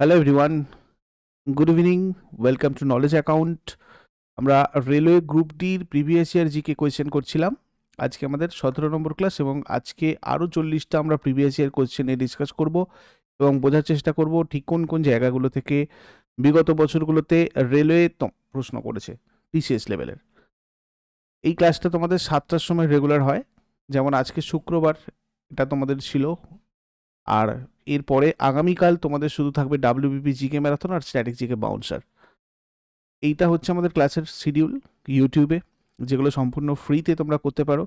Hello everyone, good evening, welcome to knowledge account. আমরা railway group ডির previous year GK question করছিলাম। আজকে আমাদের 17 নম্বর ক্লাস এবং আজকে আরও 40টা আমরা প্রিভিয়াস ইয়ার কোয়েশ্চেন নিয়ে ডিসকাস করব এবং বোঝার চেষ্টা করব ঠিক কোন কোন জায়গাগুলো থেকে বিগত বছরগুলোতে রেলওয়ে প্রশ্ন করেছে টিসিএস লেভেলের। এই ক্লাসটা তোমাদের 7টার সময় রেগুলার হয়, যেমন আজকে শুক্রবার এটা তোমাদের ছিল। আর এরপরে আগামীকাল তোমাদের শুধু থাকবে ডাব্লিউবিপি জিকে ম্যারাথন আর স্ট্যাটিক জিকে বাউন্সার। এইটা হচ্ছে আমাদের ক্লাসের শিডিউল ইউটিউবে, যেগুলো সম্পূর্ণ ফ্রিতে তোমরা করতে পারো।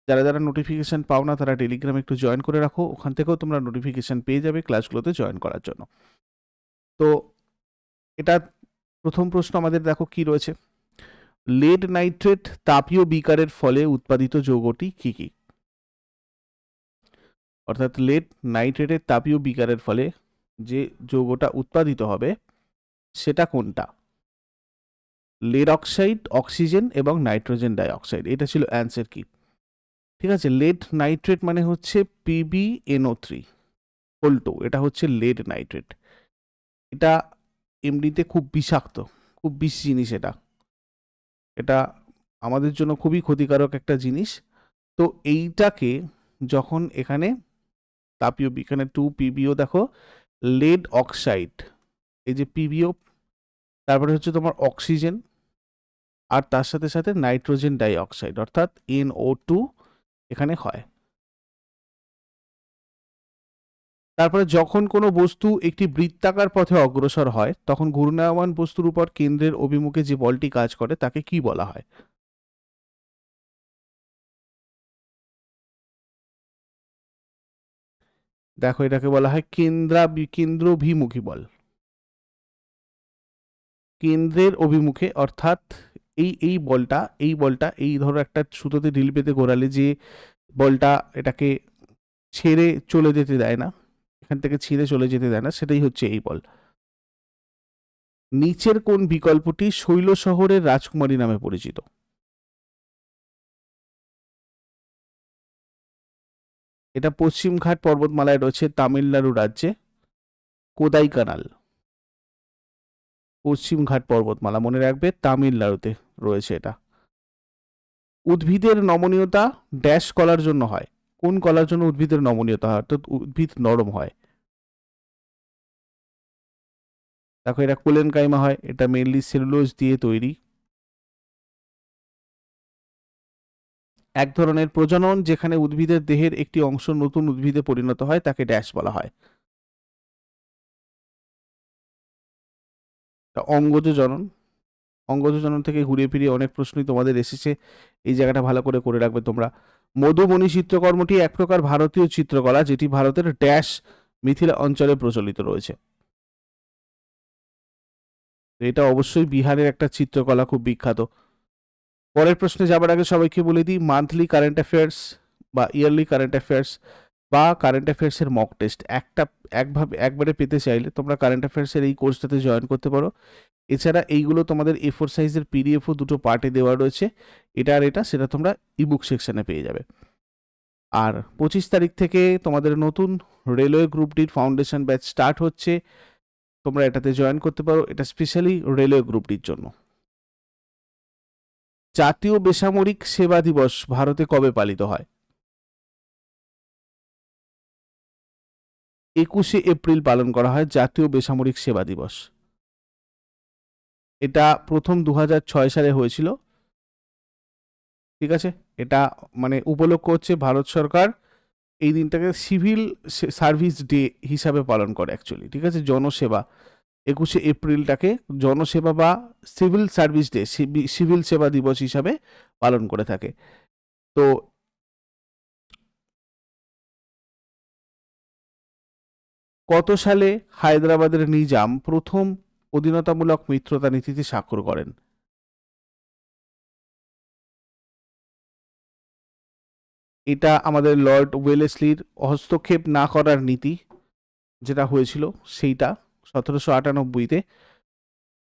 যারা যারা নোটিফিকেশান পাও না তারা টেলিগ্রামে একটু জয়েন করে রাখো, ওখান থেকেও তোমরা নোটিফিকেশান পেয়ে যাবে ক্লাসগুলোতে জয়েন করার জন্য। তো এটা প্রথম প্রশ্ন আমাদের দেখো কি রয়েছে। লেড নাইট্রেট তাপীয় বিকারের ফলে উৎপাদিত যৌগটি কি কি? অর্থাৎ লেড নাইট্রেটের তাপীয় বিকারের ফলে যে যৌগটা উৎপাদিত হবে সেটা কোনটা? লেড অক্সাইড, অক্সিজেন এবং নাইট্রোজেন ডাইঅক্সাইড, এটা ছিল অ্যান্সার কি। ঠিক আছে, লেড নাইট্রেট মানে হচ্ছে PbNO3 হোল2, এটা হচ্ছে লেড নাইট্রেট। এটা এমনিতে খুব বিষাক্ত, খুব বিষ জিনিস। এটা আমাদের জন্য খুবই ক্ষতিকারক একটা জিনিস। তো এইটাকে যখন এখানে তাপীয় এখানে 2PbO দেখো, লেড অক্সাইড, এই যে PbO, তারপরে হচ্ছে তোমার অক্সিজেন, আর তার সাথে সাথে নাইট্রোজেন ডাইঅক্সাইড অর্থাৎ NO2 এখানে হয়। তারপরে যখন কোনো বস্তু একটি বৃত্তাকার পথে অগ্রসর হয় তখন ঘূর্ণায়মান বস্তুর উপর কেন্দ্রের অভিমুখে যে বলটি কাজ করে তাকে কি বলা হয়? দেখো, এটাকে বলা হয় কেন্দ্রাভিমুখী বল। কেন্দ্রের অভিমুখে, অর্থাৎ এই বলটা এই ধরো একটা সুতোতে ঢিল পেতে ঘোরালে যে বলটা এটাকে ছেড়ে চলে যেতে দেয় না, এখান থেকে ছিঁড়ে চলে যেতে দেয় না, সেটাই হচ্ছে এই বল। নিচের কোন বিকল্পটি শৈল শহরের রাজকুমারী নামে পরিচিত? এটা পশ্চিমঘাট পর্বতমালায় রয়েছে তামিলনাড়ু রাজ্যে, কোদাইকানাল। পশ্চিমঘাট পর্বতমালা মনে রাখবে, তামিলনাড়ুতে রয়েছে এটা। উদ্ভিদের নমনীয়তা ড্যাশ কলার জন্য হয়? কোন কলার জন্য উদ্ভিদের নমনীয়তা হয়, অর্থাৎ উদ্ভিদ নরম হয়? দেখো, এটা কোলেন কাইমা হয়, এটা মেনলি সেলুলোজ দিয়ে তৈরি। এক ধরনের প্রজনন যেখানে উদ্ভিদের দেহের একটি অংশ নতুন উদ্ভিদে পরিণত হয় তাকে ড্যাশ বলা হয়? অঙ্গজ জনন। অঙ্গজ জনন থেকে ঘুরিয়ে ফিরিয়ে অনেক প্রশ্নই তোমাদের এসেছে, এই জায়গাটা ভালো করে করে রাখবে তোমরা। মধুবনী চিত্রকর্মটি এক প্রকার ভারতীয় চিত্রকলা যেটি ভারতের ড্যাশ মিথিলা অঞ্চলে প্রচলিত রয়েছে। এটা অবশ্যই বিহারের একটা চিত্রকলা, খুব বিখ্যাত। পরের প্রশ্নে যাবার আগে সবাইকে বলে দিই, মান্থলি কারেন্ট অ্যাফেয়ার্স বা ইয়ারলি কারেন্ট অ্যাফেয়ার্স বা কারেন্ট অ্যাফেয়ার্সের মক টেস্ট একবারে পেতে চাইলে তোমরা কারেন্ট অ্যাফেয়ার্সের এই কোর্সটাতে জয়েন করতে পারো। এছাড়া এইগুলো তোমাদের A4 সাইজের পিডিএফও দুটো পার্টে দেওয়া রয়েছে, এটা আর এটা, সেটা তোমরা ইবুক সেকশনে পেয়ে যাবে। আর 25 তারিখ থেকে তোমাদের নতুন রেলওয়ে গ্রুপ ডির ফাউন্ডেশন ব্যাচ স্টার্ট হচ্ছে, তোমরা এটাতে জয়েন করতে পারো, এটা স্পেশালি রেলওয়ে গ্রুপ ডির জন্য। জাতীয় বেসামরিক সেবা দিবস ভারতে কবে পালিত হয়? 21শে এপ্রিল পালন করা হয় জাতীয় বেসামরিক সেবা দিবস। এটা প্রথম 2006 সালে হয়েছিল। ঠিক আছে, এটা মানে উপলক্ষ হচ্ছে ভারত সরকার এই দিনটাকে সিভিল সার্ভিস ডে হিসাবে পালন করে অ্যাকচুয়ালি। ঠিক আছে, জনসেবা, 21শে এপ্রিলটাকে জনসেবা বা সিভিল সার্ভিস ডে, সিভিল সেবা দিবস হিসাবে পালন করে থাকে। তো কত সালে হায়দ্রাবাদের নিজাম প্রথম অধীনতামূলক মিত্রতা নীতিতে স্বাক্ষর করেন? এটা আমাদের লর্ড ওয়েলেসলির হস্তক্ষেপ না করার নীতি যেটা হয়েছিল সেইটা 1798-তে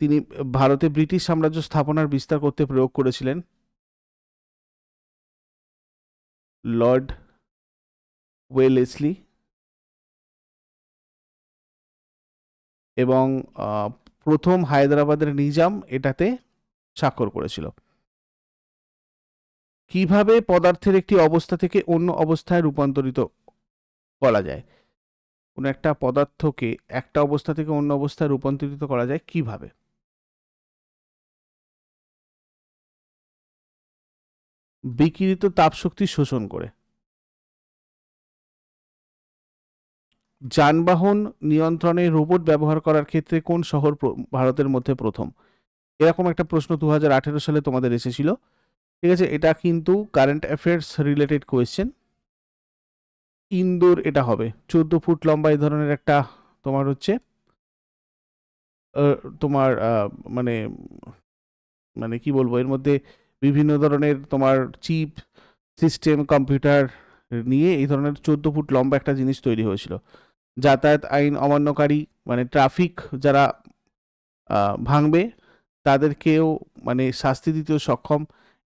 তিনি ভারতে ব্রিটিশ সাম্রাজ্য স্থাপনার বিস্তার করতে প্রয়োগ করেছিলেন। Lord Wellesley. এবং প্রথম হায়দ্রাবাদের নিজাম এটাতে স্বাক্ষর করেছিল। কিভাবে পদার্থের একটি অবস্থা থেকে অন্য অবস্থায় রূপান্তরিত করা যায়? কোনো একটা পদার্থকে একটা অবস্থা থেকে অন্য অবস্থায় রূপান্তরিত করা যায় কিভাবে? বিকিরিত তাপশক্তি শোষণ করে। যানবাহন নিয়ন্ত্রণে রোবট ব্যবহার করার ক্ষেত্রে কোন শহর ভারতের মধ্যে প্রথম? এরকম একটা প্রশ্ন 2018 সালে তোমাদের এসেছিল। ঠিক আছে, এটা কিন্তু current affairs related question. Indore এটা হবে। 14 ফুট লম্বা এই ধরনের একটা তোমার হচ্ছে তোমার মানে মানে কি বলবো, এর মধ্যে বিভিন্ন ধরনের তোমার চিপ সিস্টেম কম্পিউটার নিয়ে এই ধরনের 14 ফুট লম্বা একটা জিনিস তৈরি হয়েছিল। যাতায়াত আইন অমান্যকারী মানে ট্রাফিক যারা ভাঙবে তাদেরকেও মানে শাস্তি দিতেও সক্ষম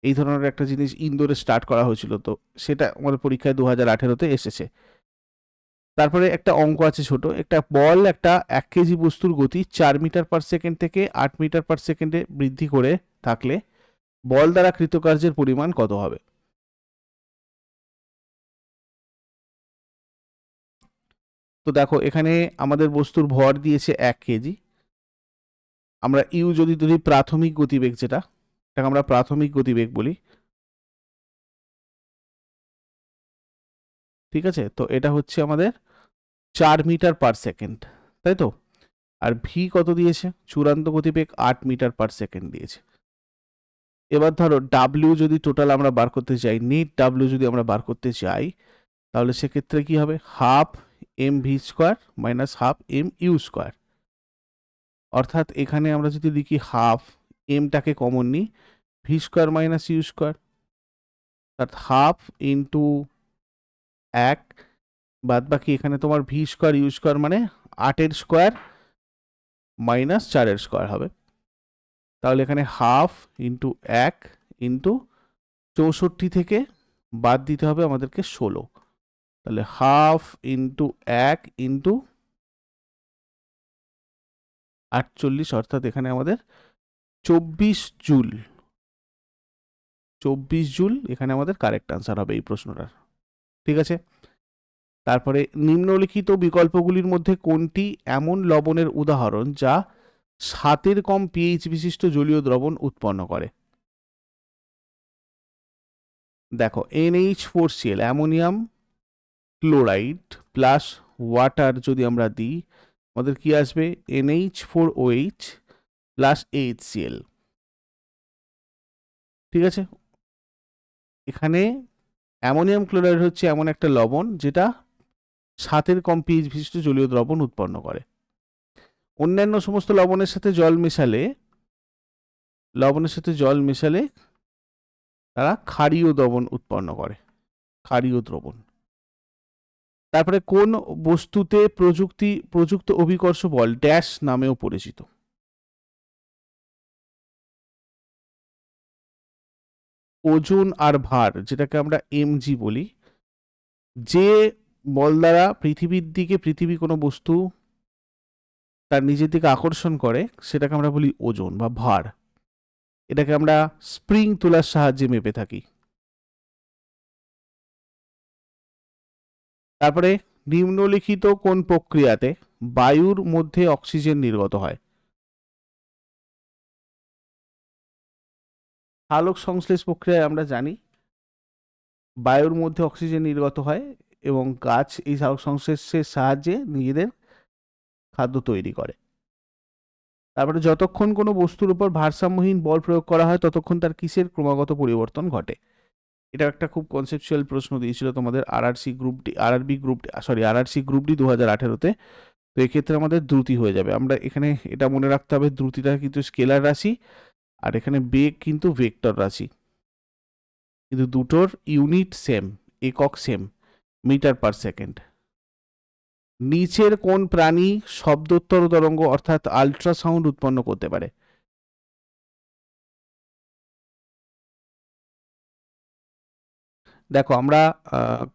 এই ধরনের একটা জিনিস ইন্দোরে স্টার্ট করা হয়েছিল। তো সেটা আমাদের পরীক্ষায় 2018-তে এসেছে। তারপরে একটা অঙ্ক আছে ছোট, একটা বল একটা 1 কেজি বস্তুর গতি 4 মিটার পার সেকেন্ড থেকে 8 মিটার পার সেকেন্ডে বৃদ্ধি করে থাকলে বল দ্বারা কৃতকার্যের পরিমাণ কত হবে? তো দেখো এখানে আমাদের বস্তুর ভর দিয়েছে 1 কেজি। আমরা ইউ যদি ধরি প্রাথমিক গতিবেগ, এটাকে আমরা প্রাথমিক গতিবেগ বলি। ঠিক আছে, তো এটা হচ্ছে আমাদের 4 মিটার পার সেকেন্ড, তাই তো? আর ভি কত দিয়েছে? চূড়ান্ত গতিবেগ 8 মিটার পার সেকেন্ড দিয়েছে। এবার ধরো ডাব্লিউ যদি টোটাল আমরা বার করতে চাই, নেট ডাব্লিউ যদি আমরা বার করতে চাই, তাহলে সেক্ষেত্রে কি হবে? Half M V square minus half M U square. অর্থাৎ এখানে আমরা যদি লিখি হাফ, এমটাকে কমন নিই, V square minus U square, অর্থাৎ হাফ ইন্টু 1 বাদ বাকি এখানে তোমার ভি স্কোয়ার ইউ স্কোয়ার মানে 8-এর স্কোয়ার মাইনাস 4-এর স্কোয়ার হবে। তাহলে এখানে হাফ ইন্টু 1 ইন্টু 64 থেকে বাদ দিতে হবে আমাদেরকে 16। তাহলে হাফ ইন্টু 1 ইন্টু 48, অর্থাৎ এখানে আমাদের 24 জুল। 24 জুল এখানে আমাদের কারেক্ট আনসার হবে এই প্রশ্নটার। ঠিক আছে, তারপরে নিম্নলিখিত বিকল্পগুলির মধ্যে কোনটি এমন লবণের উদাহরণ যা 7-এর কম পিএইচ বিশিষ্ট জলীয় দ্রবণ উৎপন্ন করে? দেখো NH4Cl ammonium chloride plus water যদি আমরা দিই আমাদের কি আসবে? NH4OH plus HCl। ঠিক আছে, এখানে অ্যামোনিয়াম ক্লোরাইড হচ্ছে এমন একটা লবণ যেটা 7-এর কম পিএইচ বিশিষ্ট জলীয় দ্রবণ উৎপন্ন করে। অন্যান্য সমস্ত লবণের সাথে জল মেশালে তারা ক্ষারীয় দ্রবণ উৎপন্ন করে, ক্ষারীয় দ্রবণ। তারপরে কোন বস্তুতে প্রযুক্ত অভিকর্ষ বল ড্যাশ নামেও পরিচিত? ওজন আর ভার, যেটাকে আমরা mg বলি, যে বল দ্বারা পৃথিবী কোনো বস্তু তার নিজের দিকে আকর্ষণ করে সেটাকে আমরা বলি ওজন বা ভার। এটাকে আমরা স্প্রিং তোলার সাহায্যে মেপে থাকি। তারপরে নিম্নলিখিত কোন প্রক্রিয়াতে বায়ুর মধ্যে অক্সিজেন নির্গত হয়? সালোক সংশ্লেষ প্রক্রিয়ায় আমরা জানি বায়ুর মধ্যে অক্সিজেন নির্গত হয় এবং গাছ এই সালোক সংশ্লেষের সাহায্যে নিজেদের খাদ্য তৈরি করে। তারপরে যতক্ষণ কোনো বস্তুর উপর ভারসাম্যহীন বল প্রয়োগ করা হয় ততক্ষণ তার কিসের ক্রমাগত পরিবর্তন ঘটে? এটা একটা খুব কনসেপচুয়াল প্রশ্ন দিয়েছিল তোমাদের আরআরসি গ্রুপ ডি 2018-তে। তো এক্ষেত্রে আমাদের দ্রুতি হয়ে যাবে। আমরা এখানে এটা মনে রাখতে হবে, দ্রুতিটা কিন্তু স্কেলার রাশি আর এখানে বেগ কিন্তু ভেক্টর রাশি, কিন্তু দুটোর ইউনিট সেম, একক সেম, মিটার পার সেকেন্ড। নিচের কোন প্রাণী শব্দোত্তর তরঙ্গ অর্থাৎ আল্ট্রাসাউন্ড উৎপন্ন করতে পারে? দেখো আমরা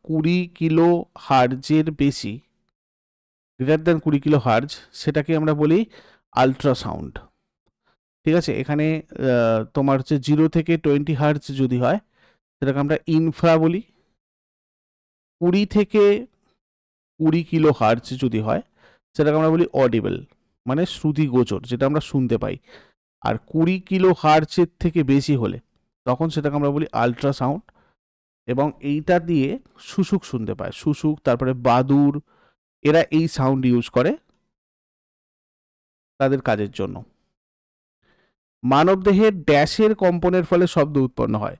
20 কিলো হার্জের বেশি গ্রেটার দ্যান 20 কিলো হার্জ, সেটাকে আমরা বলি আলট্রাসাউন্ড। ঠিক আছে, এখানে তোমার হচ্ছে 0 থেকে 20 হার্জ যদি হয় সেটাকে আমরা ইনফ্রা বলি। 20 থেকে 20 কিলো হার্জ যদি হয় সেটাকে আমরা বলি অডিবল, মানে শ্রুতিগোচর, যেটা আমরা শুনতে পাই। আর 20 কিলো হার্জের থেকে বেশি হলে তখন সেটাকে আমরা বলি আলট্রাসাউন্ড। এবং এইটা দিয়ে শুশুক শুনতে পায়, শুশুক, তারপরে বাদুর, এরা এই সাউন্ড ইউজ করে তাদের কাজের জন্য। মানবদেহের ড্যাশের কম্পনের ফলে শব্দ উৎপন্ন হয়।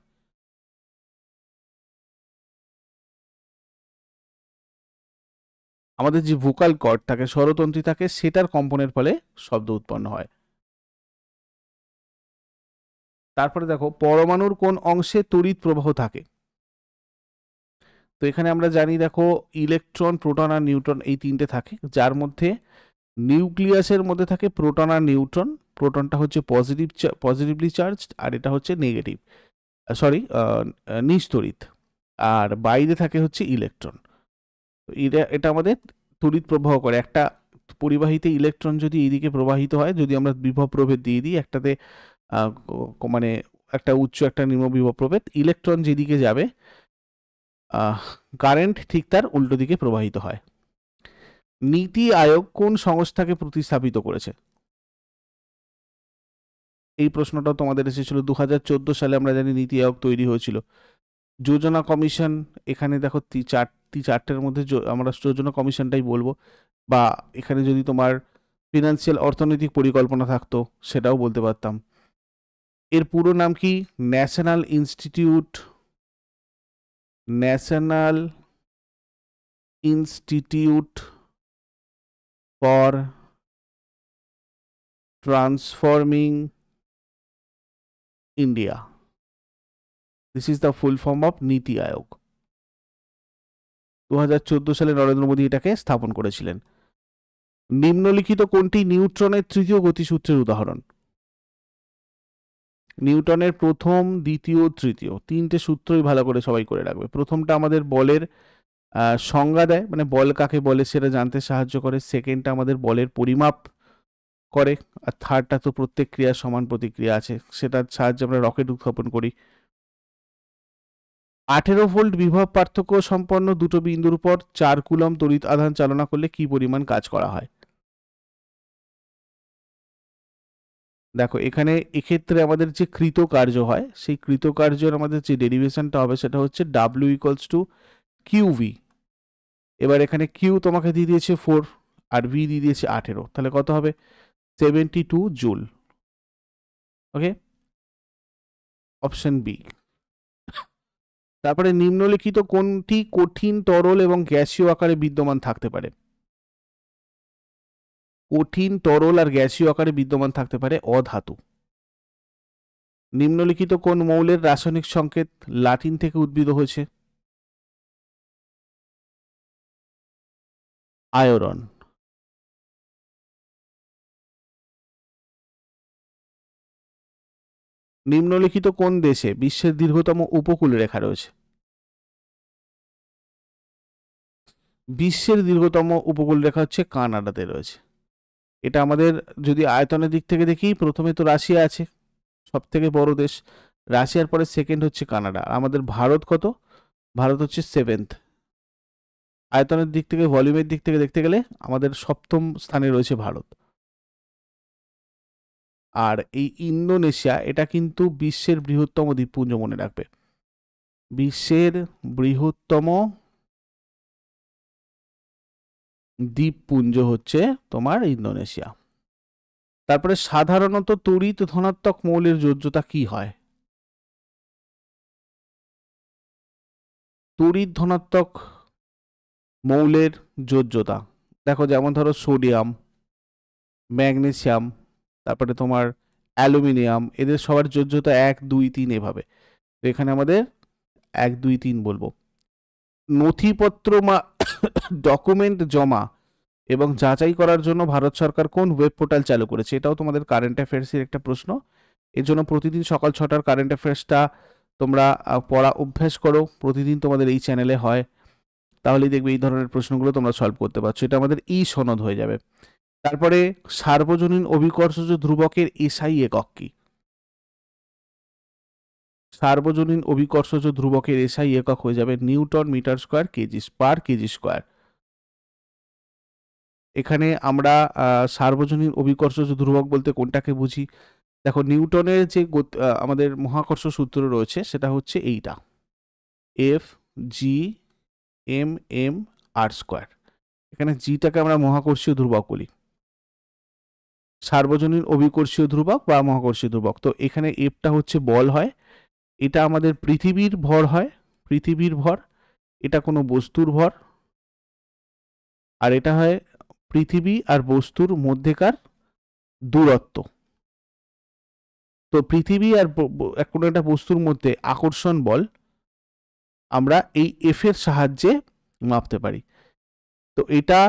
আমাদের যে ভোকাল কর্ড থাকে, স্বরতন্ত্রী থাকে, সেটার কম্পনের ফলে শব্দ উৎপন্ন হয়। তারপরে দেখো পরমাণুর কোন অংশে তড়িৎ প্রবাহ থাকে। তো এখানে আমরা জানি, দেখো ইলেকট্রন, প্রোটন আর নিউট্রন এই তিনটে থাকে, যার মধ্যে নিউক্লিয়াসের মধ্যে থাকে প্রোটন আর নিউট্রন। প্রোটনটা হচ্ছে পজিটিভলি চার্জ, আর এটা হচ্ছে নেগেটিভ, সরি, নিস্তড়িত। আর বাইরে থাকে হচ্ছে ইলেকট্রন। এটা আমাদের তড়িৎ প্রবাহ করে। একটা পরিবাহীতে ইলেকট্রন যদি এইদিকে প্রবাহিত হয়, যদি আমরা বিভব প্রভেদ দিয়ে দিই, একটাতে মানে একটা উচ্চ একটা নিম্ন বিভব প্রভেদ, ইলেকট্রন যেদিকে যাবে কারেন্ট ঠিক তার উল্টো দিকে প্রবাহিত হয়। নীতি আয়োগ কোন সংস্থাকে প্রতিস্থাপিত করেছে? এই প্রশ্নটা তোমাদের এসেছিল 2014 সালে, আমরা জানি নীতি আয়োগ তৈরি হয়েছিল। যোজনা কমিশন, এখানে দেখো চারটের মধ্যে আমরা যোজনা কমিশনটাই বলবো, বা এখানে যদি তোমার ফিনান্সিয়াল অর্থনৈতিক পরিকল্পনা থাকতো সেটাও বলতে পারতাম। এর পুরো নাম কি? National institute for transforming India. This is the full form of নীতি আয়োগ। 2014 সালে নরেন্দ্র মোদী এটাকে স্থাপন করেছিলেন। নিম্নলিখিত কোনটি নিউট্রনের তৃতীয় গতিসূত্রের উদাহরণ? নিউটনের প্রথম, দ্বিতীয়, তৃতীয় তিনটে সূত্রই ভালো করে সবাই করে রাখবে। প্রথমটা আমাদের বলের সংজ্ঞা দেয়, মানে বল কাকে বলে সেটা জানতে সাহায্য করে। সেকেন্ডটা আমাদের বলের পরিমাপ করে। আর থার্ডটা তো প্রত্যেক ক্রিয়ার সমান প্রতিক্রিয়া আছে, সেটার সাহায্যে আমরা রকেট উৎক্ষেপণ করি। 18 ভোল্ট বিভব পার্থক্য সম্পন্ন দুটো বিন্দুর উপর 4 কুলম তড়িৎ আধান চালনা করলে কি পরিমাণ কাজ করা হয়? দেখো এখানে এক্ষেত্রে আমাদের যে কৃতকার্য হয়, সেই কৃতকার্যের আমাদের যে ডেরিভেশনটা হবে সেটা হচ্ছে W ইকুয়ালস টু QV। এবার এখানে Q তোমাকে দিয়ে দিয়েছে 4 আর V দিয়ে দিয়েছে 18, তাহলে কত হবে? 72 জুল। ওকে, অপশন বি। তারপরে নিম্নলিখিত কোনটি কঠিন, তরল এবং গ্যাসীয় আকারে বিদ্যমান থাকতে পারে? কঠিন, তরল আর গ্যাসীয় আকারে বিদ্যমান থাকতে পারে অধাতু। নিম্নলিখিত কোন মৌলের রাসায়নিক সংকেত লাতিন থেকে উদ্ভিদ হয়েছে? আয়রন। নিম্নলিখিত কোন দেশে বিশ্বের দীর্ঘতম উপকূল রেখা রয়েছে? বিশ্বের দীর্ঘতম উপকূল রেখা হচ্ছে কানাডাতে রয়েছে। এটা আমাদের যদি আয়তনের দিক থেকে দেখি, প্রথমে তো রাশিয়া আছে, সব থেকে বড় দেশ। রাশিয়ার পরে সেকেন্ড হচ্ছে কানাডা। আমাদের ভারত কত? ভারত হচ্ছে 7th। আয়তনের দিক থেকে, ভলিউমের দিক থেকে দেখতে গেলে আমাদের 7ম স্থানে রয়েছে ভারত। আর এই ইন্দোনেশিয়া, এটা কিন্তু বিশ্বের বৃহত্তম দ্বীপপুঞ্জ, মনে রাখবে। বিশ্বের বৃহত্তম দ্বীপপুঞ্জ হচ্ছে তোমার ইন্দোনেশিয়া। তারপরে সাধারণত তড়িৎ ধনাত্মক মৌলের যোজ্যতা কি হয়? তড়িৎ ধনাত্মক মৌলের যোজ্যতা দেখো, যেমন ধরো সোডিয়াম, ম্যাগনেসিয়াম, তারপরে তোমার অ্যালুমিনিয়াম, এদের সবার যোজ্যতা 1, 2, 3 এভাবে। তো এখানে আমাদের 1, 2, 3 বলবো। নথিপত্র ডকুমেন্ট জমা এবং যাচাই করার জন্য ভারত সরকার কোন ওয়েব পোর্টাল চালু করেছে? এটাও তোমাদের কারেন্ট অ্যাফেয়ার্সের একটা প্রশ্ন। এর জন্য প্রতিদিন সকাল 6টার কারেন্ট অ্যাফেয়ার্সটা তোমরা পড়া অভ্যাস করো, প্রতিদিন তোমাদের এই চ্যানেলে হয়। তাহলেই দেখবে এই ধরনের প্রশ্নগুলো তোমরা সলভ করতে পারছো। এটা আমাদের ই সনদ হয়ে যাবে। তারপরে সার্বজনীন অভিকর্ষজ ধ্রুবকের এসআই একক কি? সার্বজনীন অভিকর্ষজ ধ্রুবকের এসআই একক হয়ে যাবে নিউটন মিটার স্কোয়ার কেজি পার কেজি স্কোয়ার। এখানে আমরা সার্বজনীন অভিকর্ষজ ধ্রুবক বলতে কোনটাকে বুঝি? দেখো, নিউটনের যে আমাদের মহাকর্ষ সূত্র রয়েছে সেটা হচ্ছে এইটা, F G M M R square. এখানে জিটাকে আমরা মহাকর্ষীয় ধ্রুবক বলি, সার্বজনীন অভিকর্ষীয় ধ্রুবক বা মহাকর্ষীয় ধ্রুবক। তো এখানে এফটা হচ্ছে বল হয়, এটা আমাদের পৃথিবীর ভর হয়, পৃথিবীর ভর, এটা কোনো বস্তুর ভর, আর এটা হয় পৃথিবী আর বস্তুর মধ্যেকার দূরত্ব। তো পৃথিবী আর কোনো একটা বস্তুর মধ্যে আকর্ষণ বল আমরা এই এফ এর সাহায্যে মাপতে পারি। তো এটা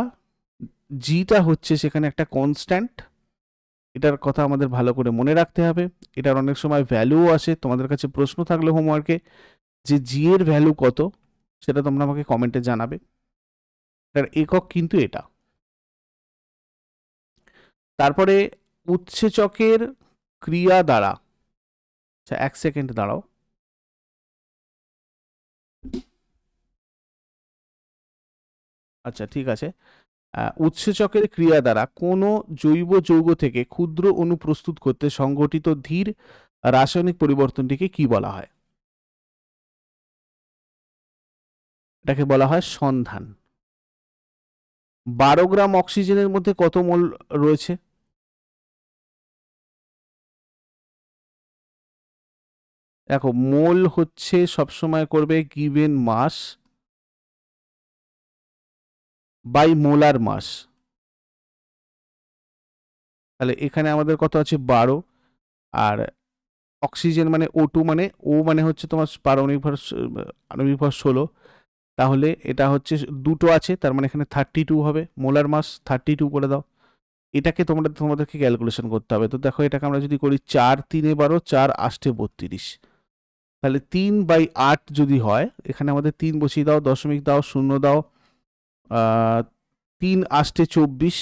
জিটা হচ্ছে সেখানে একটা কনস্ট্যান্ট, এটার কথা আমাদের ভালো করে মনে রাখতে হবে। এটার অনেক সময় ভ্যালুও আসে, তোমাদের কাছে প্রশ্ন থাকলে হোমওয়ার্কে যে জি এর ভ্যালু কত সেটা তোমরা আমাকে কমেন্টে জানাবে। এটার একক কিন্তু এটা। তারপরে উৎসেচকের ক্রিয়া দ্বারা, আচ্ছা এক সেকেন্ড দাঁড়াও, আচ্ছা ঠিক আছে। উৎসেচকের ক্রিয়া দ্বারা কোনো জৈব যৌগ থেকে ক্ষুদ্র অণু প্রস্তুত করতে সংঘটিত ধীর রাসায়নিক পরিবর্তনটিকে কি বলা হয়? এটাকে বলা হয় সন্ধান। 12 গ্রাম অক্সিজেনের মধ্যে কত মোল রয়েছে? দেখো, মোল হচ্ছে সবসময় করবে given mass by molar mass. তাহলে এখানে আমাদের কত আছে 12, আর অক্সিজেন মানে O2 মানে ও মানে হচ্ছে তোমার পারমাণবিক ভর, আণবিক ভর 16, তাহলে এটা হচ্ছে দুটো আছে, তার মানে এখানে 32 হবে, মোলার মাস 32 করে দাও। এটাকে তোমাদেরকে ক্যালকুলেশন করতে হবে। তো দেখো, এটাকে আমরা যদি করি 4 3 12 4 8 32, তাহলে 3/8 যদি হয়, এখানে আমাদের 3 বসিয়ে দাও, দশমিক দাও, শূন্য দাও, 3 8 24।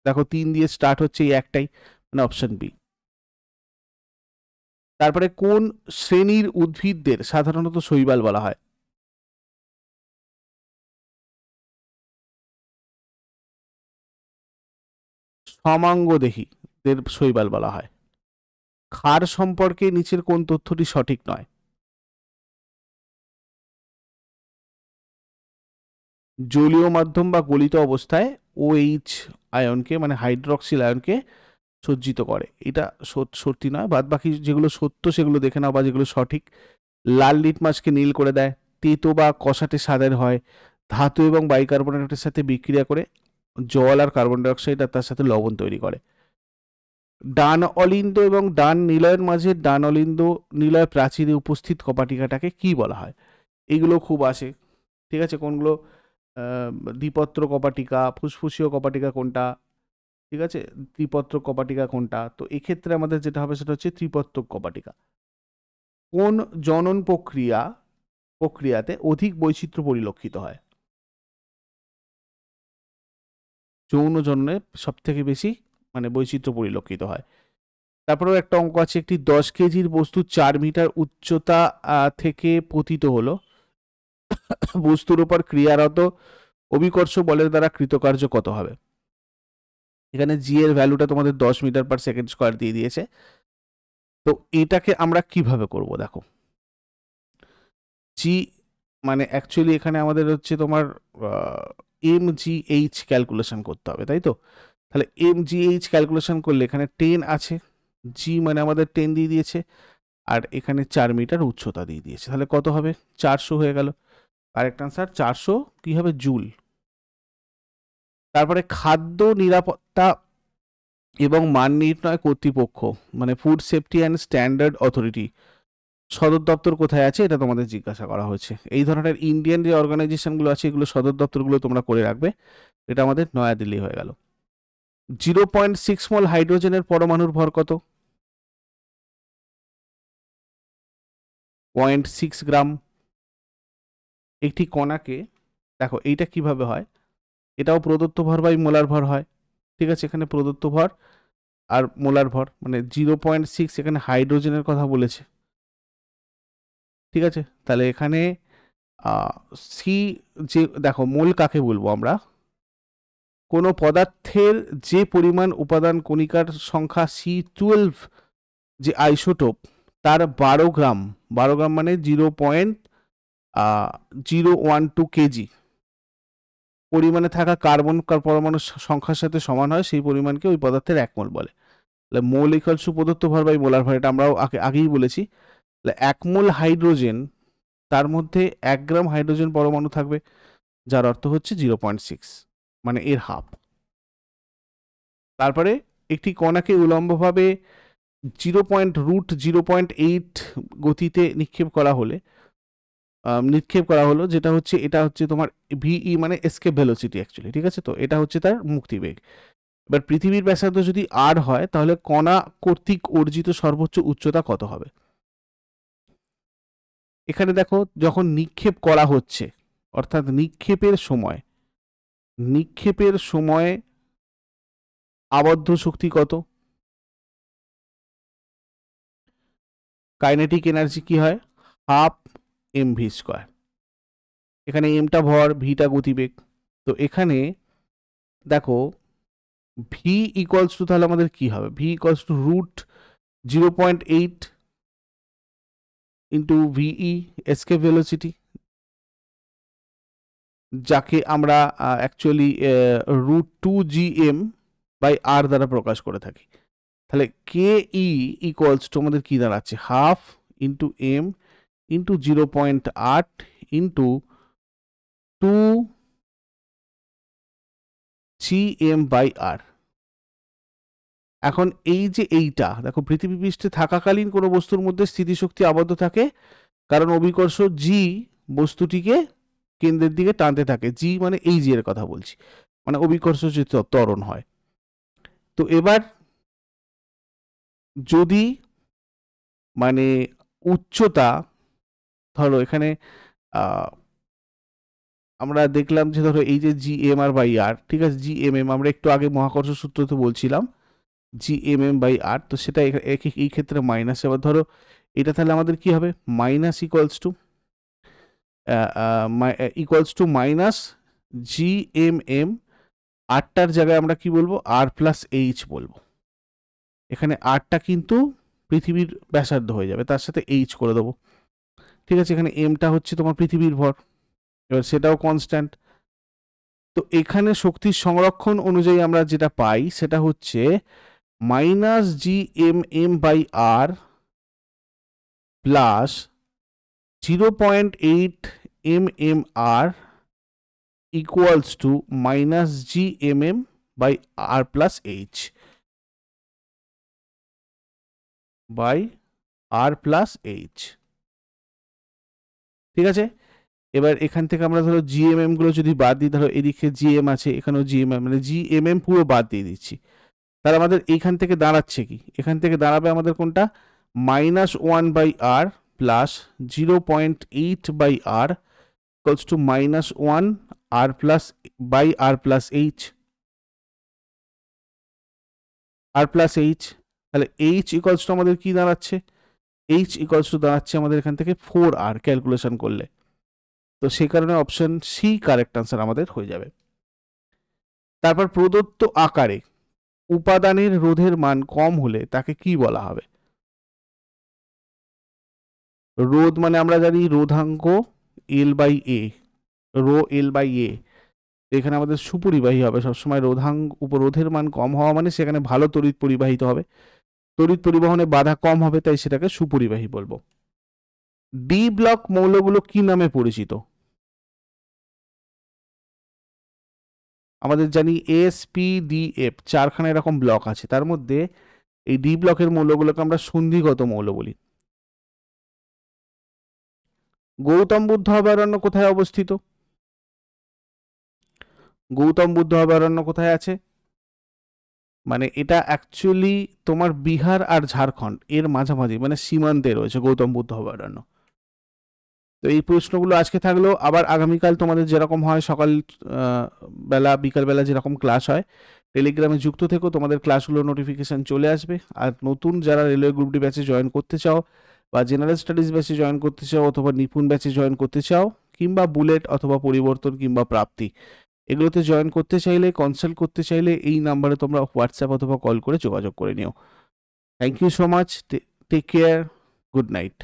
দেখো 3 দিয়ে স্টার্ট হচ্ছে এই একটাই, মানে অপশন বি। তারপরে কোন শ্রেণীর উদ্ভিদদের সাধারণত শৈবাল বলা হয়? সমাঙ্গদেহীদের শৈবাল বলা হয়। ক্ষার সম্পর্কে নিচের কোন তথ্যটি সঠিক নয়? জলীয় মাধ্যম বা গলিত অবস্থায় OH আয়নকে, মানে হাইড্রক্সিল আয়নকে সজ্জিত করে। এটা সত্যি নয়, বাদ বাকি যেগুলো সত্য সেগুলো দেখে নাও, বা যেগুলো সঠিক। লাল লিটমাসকে নীল করে দেয়, তেতো বা কষাটে স্বাদের হয়, ধাতু এবং বাইকার্বনেটের সাথে বিক্রিয়া করে জল আর কার্বন ডাই অক্সাইড আর তার সাথে লবণ তৈরি করে। ডান অলিন্দ এবং ডান নিলয়ের মাঝে ডান অলিন্দ নিলয় প্রাচীরে উপস্থিত কপাটিকাটাকে কি বলা হয়? এইগুলো খুব আসে, ঠিক আছে, কোনগুলো? দ্বিপত্র কপাটিকা, ফুসফুসীয় কপাটিকা কোনটা, ঠিক আছে, ত্রিপত্র কপাটিকা কোনটা? তো এক্ষেত্রে আমাদের যেটা হবে সেটা হচ্ছে ত্রিপত্রক কপাটিকা। কোন জনন প্রক্রিয়াতে অধিক বৈচিত্র্য পরিলক্ষিত হয়? যৌন জননে সব থেকে বেশি মানে বৈচিত্র্য পরিলক্ষিত হয়। তারপরেও একটা অঙ্ক আছে, একটি 10 কেজির বস্তু 4 মিটার উচ্চতা থেকে পতিত হলো, বস্তুর উপর ক্রিয়ারত অভিকর্ষ বলের দ্বারা কৃতকার্য কত হবে? এখানে জি এর ভ্যালুটা তোমাদের 10 মিটার পার সেকেন্ড স্কোয়ার দিয়ে দিয়েছে। তো এটাকে আমরা কিভাবে করব? দেখো, জি মানে অ্যাকচুয়ালি এখানে আমাদের হচ্ছে তোমার MGH ক্যালকুলেশন করতে হবে, তাই তো? তাহলে MGH ক্যালকুলেশন করলে এখানে 10 আছে, জি মানে আমাদের 10 দিয়ে দিয়েছে, আর এখানে 4 মিটার উচ্চতা দিয়ে দিয়েছে, তাহলে কত হবে? 400 হয়ে গেল। কারেক্ট আনসার 400 কি হবে? জুল। তারপরে খাদ্য নিরাপত্তা এবং মান নির্ণয় কর্তৃপক্ষ, মানে food safety and standard authority, সদর দপ্তর কোথায় আছে এটা তোমাদের জিজ্ঞাসা করা হয়েছে। এই ধরনের ইন্ডিয়ান যে অর্গানাইজেশনগুলো আছে এগুলো সদর দপ্তরগুলো তোমরা করে রাখবে। এটা আমাদের নয়াদিল্লি হয়ে গেল। 0.6 মল হাইড্রোজেনের পরমাণুর ভর কত? 0.6 গ্রাম। একটি কণাকে দেখো এইটা কিভাবে হয়, এটাও প্রদত্ত ভর বাই মোলার ভর হয়। ঠিক আছে, এখানে প্রদত্ত ভর আর মোলার ভর, মানে 0.6 এখানে হাইড্রোজেনের কথা বলেছে। ঠিক আছে, তাহলে এখানে সি, যে দেখো মোল কাকে বলবো আমরা, কোনো পদার্থের যে পরিমাণ উপাদান কণিকার সংখ্যা C12 যে আইসোটোপ তার 12 গ্রাম, 12 গ্রাম মানে 0.012 কেজি পরিমাণে থাকা কার্বন পরমাণুর সংখ্যার সাথে সমান হয়, সেই পরিমাণকে ওই পদার্থের 1 মোল বলে। তাহলে মোল ইকুয়ালস টু প্রদত্ত ভর বাই মোলার ভর, এটা আমরাও আগেই বলেছি। তাহলে 1 মোল হাইড্রোজেন, তার মধ্যে 1 গ্রাম হাইড্রোজেন পরমাণু থাকবে, যার অর্থ হচ্ছে 0.6, মানে এর হাফ। তারপরে একটি কণাকে উলম্বভাবে 0.8 গতিতে নিক্ষেপ করা হলো, যেটা হচ্ছে, এটা হচ্ছে তোমার ভিই মানে এসকেপ ভেলোসিটি অ্যাকচুয়ালি। ঠিক আছে, তো এটা হচ্ছে তার মুক্তিবেগ। এবার পৃথিবীর ব্যাসার্ধ যদি আর হয়, তাহলে কণা কর্তৃক অর্জিত সর্বোচ্চ উচ্চতা কত হবে? এখানে দেখো, যখন নিক্ষেপ করা হচ্ছে, অর্থাৎ নিক্ষেপের সময় আবদ্ধ শক্তি কত? কাইনেটিক এনার্জি কি হয়? Half mv²। এখানে এমটা ভর, ভিটা গতিবেগ। তো এখানে দেখো ভি ইকুয়ালস টু, তাহলে আমাদের কি হবে? V equals to √0.8 into ভিই escape velocity, যাকে আমরা অ্যাকচুয়ালি √2gm/r দ্বারা প্রকাশ করে থাকি। তাহলে কে ই ইকুয়ালস টু আমাদের কি দাঁড়াচ্ছে? Half into M into 0.8 into 2gm/r। এখন এই যে এইটা দেখো, পৃথিবী পৃষ্ঠে থাকাকালীন কোনো বস্তুর মধ্যে স্থিতিশক্তি আবদ্ধ থাকে, কারণ অভিকর্ষ জি বস্তুটিকে কেন্দ্রের দিকে টানতে থাকে। জি মানে এই জি এর কথা বলছি, মানে অভিকর্ষ যে ত্বরণ হয়। তো এবার যদি মানে উচ্চতা, ধরো এখানে আমরা দেখলাম যে ধরো এই যে GMR/R, ঠিক আছে, GMM আমরা একটু আগে মহাকর্ষ সূত্রতে বলছিলাম GMM/R, তো সেটা এই ক্ষেত্রে মাইনাস। এবার ধরো এটা, তাহলে আমাদের কি হবে? Minus equals to minus GMM, আরটার জায়গায় আমরা কি বলবো? R+H বলবো। এখানে আরটা কিন্তু পৃথিবীর ব্যাসার্ধ হয়ে যাবে, তার সাথে H করে দেবো। ঠিক আছে, এখানে এমটা হচ্ছে তোমার পৃথিবীর ভর, এবার সেটাও কনস্ট্যান্ট। তো এখানে শক্তির সংরক্ষণ অনুযায়ী আমরা যেটা পাই সেটা হচ্ছে -GMM/R plus 0.8 mmR equals to -GMM/R+H by R+H। ঠিক আছে, এবার এখান থেকে আমরা ধরো জিএমএম গুলো যদি বাদ দিই, ধরো এদিকে জিএম আছে, এখানেও জিএমএম, মানে জিএমএম পুরো বাদ দিয়ে দিচ্ছি, তাহলে আমাদের এইখান থেকে দাঁড়াচ্ছে কি? এখান থেকে দাঁড়াবে আমাদের কোনটা? -1/R plus 0.8/R equals to -1 R+H। তাহলে H ইকুয়ালস টু আমাদের কি দাঁড়াচ্ছে? H ইকুয়ালস টু দাঁড়াচ্ছে আমাদের এখান থেকে 4R ক্যালকুলেশন করলে। তো সেই কারণে অপশন সি কারেক্ট আনসার আমাদের হয়ে যাবে। তারপর প্রদত্ত আকারে উপাদানের রোধের মান কম হলে তাকে কি বলা হবে? রোধ মানে আমরা জানি রোধাঙ্ক L/A, রো L/A। এখানে আমাদের সুপরিবাহী হবে সবসময়। রোধের মান কম হওয়া মানে সেখানে ভালো তড়িৎ পরিবাহিত হবে, তড়িৎ পরিবহনে বাধা কম হবে, তাই সেটাকে সুপরিবাহী বলবো। ডি ব্লক মৌলগুলো কি নামে পরিচিত? আমাদের জানি SPDF, 4খানা এরকম ব্লক আছে, তার মধ্যে এই ডি ব্লকের মৌলগুলোকে আমরা সন্ধিগত মৌল বলি। গৌতম বুদ্ধ অভয়ারণ্য কোথায় অবস্থিত? গৌতম বুদ্ধ অভয়ারণ্য কোথায় আছে? মানে এটা অ্যাকচুয়ালি তোমার বিহার আর ঝাড়খণ্ড এর মাঝামাঝি, মানে সীমান্তে রয়েছে গৌতম বুদ্ধ অভয়ারণ্য। তো এই প্রশ্নগুলো আজকে থাকলো। আবার আগামীকাল তোমাদের যেরকম হয় সকাল বেলা বিকালবেলা যেরকম ক্লাস হয়, টেলিগ্রামে যুক্ত থেকো, তোমাদের ক্লাসগুলো নোটিফিকেশান চলে আসবে। আর নতুন যারা রেলওয়ে গ্রুপ ডি ব্যাচে জয়েন করতে চাও বা জেনারেল স্টাডিজ ব্যাচে জয়েন করতে চাও অথবা নিপুণ ব্যাচে জয়েন করতে চাও কিংবা বুলেট অথবা পরিবর্তন কিংবা প্রাপ্তি এগুলোতে জয়েন করতে চাইলে, কনসাল্ট করতে চাইলে এই নাম্বারে তোমরা হোয়াটসঅ্যাপ অথবা কল করে যোগাযোগ করে নিও। Thank you so much, take care, good night.